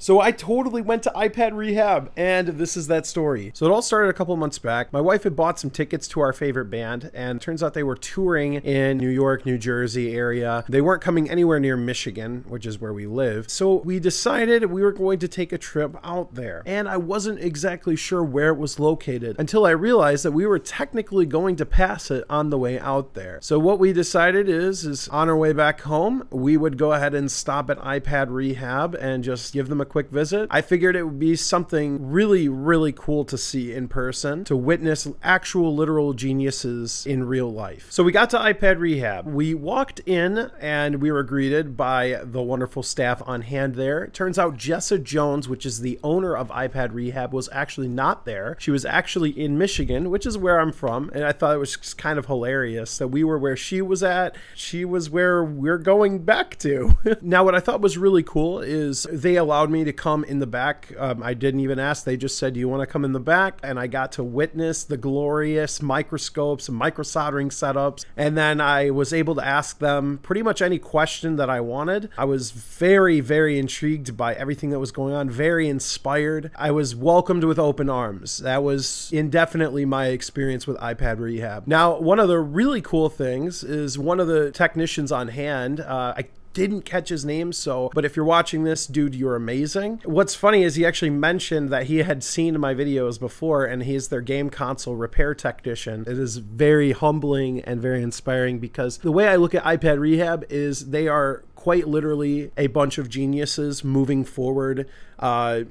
So I totally went to iPad Rehab, and this is that story. So it all started a couple months back. My wife had bought some tickets to our favorite band, and it turns out they were touring in New York, New Jersey area. They weren't coming anywhere near Michigan, which is where we live. So we decided we were going to take a trip out there. And I wasn't exactly sure where it was located until I realized that we were technically going to pass it on the way out there. So what we decided is on our way back home, we would go ahead and stop at iPad Rehab and just give them a quick visit. I figured it would be something really, really cool to see in person, to witness actual literal geniuses in real life. So we got to iPad Rehab. We walked in and we were greeted by the wonderful staff on hand there. It turns out Jessa Jones, which is the owner of iPad Rehab, was actually not there. She was actually in Michigan, which is where I'm from, and I thought it was just kind of hilarious that we were where she was at. She was where we're going back to. Now, what I thought was really cool is they allowed me to come in the back. I didn't even ask. They just said, do you want to come in the back? And I got to witness the glorious microscopes and micro soldering setups. And then I was able to ask them pretty much any question that I wanted. I was very, very intrigued by everything that was going on, very inspired. I was welcomed with open arms. That was indefinitely my experience with iPad Rehab. Now, one of the really cool things is one of the technicians on hand, I didn't catch his name, but if you're watching this, dude, you're amazing. What's funny is he actually mentioned that he had seen my videos before, and he's their game console repair technician. It is very humbling and very inspiring, because the way I look at iPad Rehab is they are quite literally a bunch of geniuses moving forward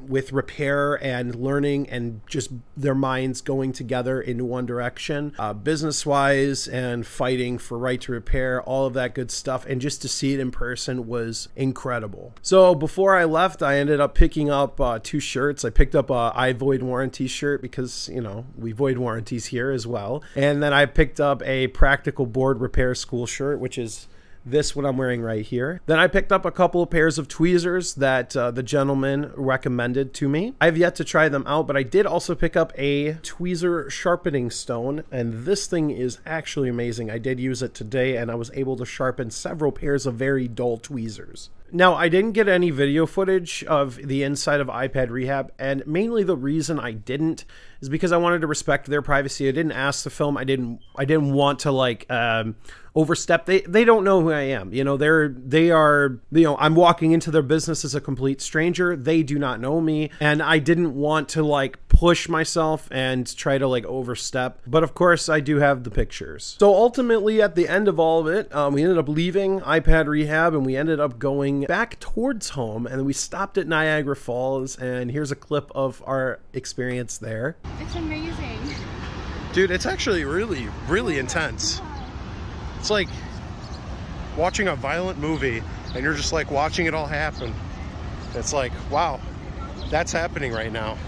with repair and learning, and just their minds going together in one direction, business-wise, and fighting for right to repair, all of that good stuff. And just to see it in person was incredible. So before I left, I ended up picking up 2 shirts. I picked up a I Void Warranty shirt because, you know, we void warranties here as well. And then I picked up a Practical Board Repair School shirt, which is this one I'm wearing right here. Then I picked up a couple of pairs of tweezers that the gentleman recommended to me. I've yet to try them out, but I did also pick up a tweezer sharpening stone, and this thing is actually amazing. I did use it today, and I was able to sharpen several pairs of very dull tweezers. Now, I didn't get any video footage of the inside of iPad Rehab, and mainly the reason I didn't is because I wanted to respect their privacy. I didn't ask to film. I didn't want to like overstep. They don't know who I am. You know, they are, you know, I'm walking into their business as a complete stranger. They do not know me, and I didn't want to like push myself and try to like overstep. But of course, I do have the pictures. So ultimately, at the end of all of it, we ended up leaving iPad Rehab, and we ended up going back towards home, and we stopped at Niagara Falls, and here's a clip of our experience there. It's amazing. Dude, it's actually really, really intense. It's like watching a violent movie, and you're just like watching it all happen. It's like, wow, that's happening right now.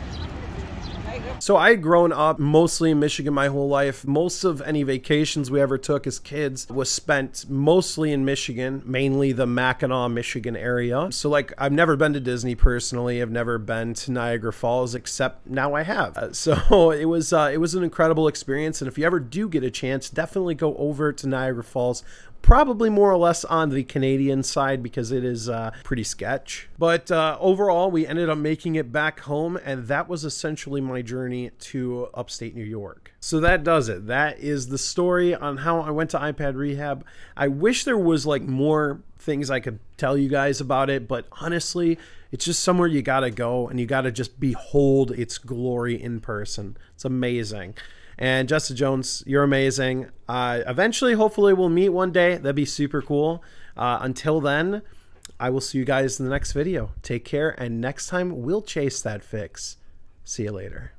So I had grown up mostly in Michigan my whole life. Most of any vacations we ever took as kids was spent mostly in Michigan, mainly the Mackinac, Michigan area. So like, I've never been to Disney personally. I've never been to Niagara Falls, except now I have. So it was an incredible experience. And if you ever do get a chance, definitely go over to Niagara Falls. Probably more or less on the Canadian side, because it is pretty sketch. But overall, we ended up making it back home, and that was essentially my journey to upstate New York. So that does it. That is the story on how I went to iPad Rehab. I wish there was like more things I could tell you guys about it, but honestly, it's just somewhere you gotta go, and you gotta just behold its glory in person. It's amazing. And Jessa Jones, you're amazing. Eventually, hopefully, we'll meet one day. That'd be super cool. Until then, I will see you guys in the next video. Take care, and next time, we'll chase that fix. See you later.